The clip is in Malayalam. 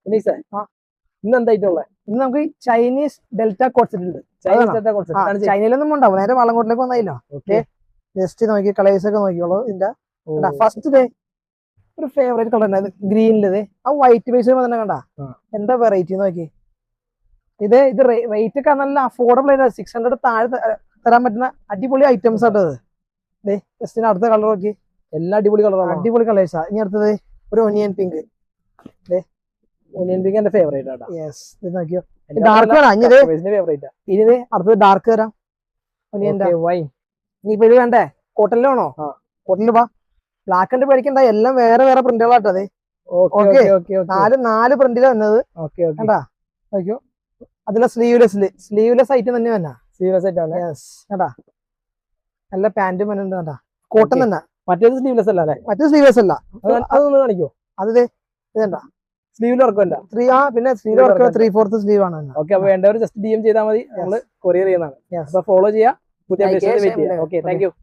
ഉനീസേ ഇന്ന് എന്തായിട്ടുള്ളത്? ഇന്ന് നമുക്ക് ചൈനീസ് ഡെൽറ്റ കോട്ട് ഉണ്ട്. ചൈനയിലൊന്നും ഉണ്ടാവും, നേരെ വളങ്കോട്ടിലേക്ക് വന്നായില്ലോ. ഓക്കെ, ജസ്റ്റ് നോക്കി കളേഴ്സ് ഒക്കെ നോക്കിയോളൂ. ഇതിന്റെ ഫസ്റ്റ് ഡേ ഒരു ഫേവറേറ്റ് കളർ ഉണ്ട്, ഗ്രീനിലത്. ആ വൈറ്റ് ബേസ് തന്നെ കണ്ട എന്താ വെറൈറ്റി നോക്കി. ഇത് റേറ്റ് ഒക്കെ നല്ല അഫോർഡബിൾ ആയിട്ട് 600 താഴെ തരാൻ പറ്റുന്ന അടിപൊളി ഐറ്റംസ് ആട്ടത്. ജസ്റ്റിന് അടുത്ത കളർ നോക്കി, എല്ലാ അടിപൊളി കളറാണ്, അടിപൊളി കളേഴ്സാ. ഇനി അടുത്തത് ഒരു ഒനിയൻ പിങ്ക്. ഒനിയൻ പിങ്ക് എന്റെ ഫേവറേറ്റ് ആട്ടാ. യെസ്, ഇത് നോക്കിയോ, ഡാർക്ക് ആണ്. ഇനി അടുത്തത് ഡാർക്ക് തരാം, ഒനിയന്റെ വൈൻ. ഇനിയിപ്പോ ഇത് വേണ്ടേ, കോട്ടണിലാണോ? കോട്ടണില് വാ, ബ്ലാക്ക് ആൻഡ് പേടിക്കണ്ട, എല്ലാം വേറെ വേറെ പ്രിന്റുകളാട്ടത്. നാല് പ്രിന്റില് വന്നത് കണ്ടാ നോക്കിയോ. അതിലെ സ്ലീവ്ലെസ് ഐറ്റം തന്നെ വന്നാ, കേട്ടാ. നല്ല പാന്റും വന്നിട്ടുണ്ട് കേട്ടാ, കോട്ടൺ തന്നെ. മറ്റേത് സ്ലീവ്ലെസ് അല്ല അല്ലേ? മറ്റേത് സ്ലീവ്ലെസ് അല്ല. അതൊന്ന് കാണിക്കോ? അത് ഇതണ്ട സ്ലീവിൽ വർക്കല്ല. പിന്നെ സ്ലീവ് വർക്ക് 3/4 സ്ലീവ് ആണ്. ഓക്കെ, അപ്പൊ വേണ്ടവർ ജസ്റ്റ് DM ചെയ്താൽ മതി, നമ്മള് കൊറിയർ ചെയ്യുന്നതാണ്. അപ്പൊ ഫോളോ ചെയ്യാം, പുതിയ. Okay, thank you.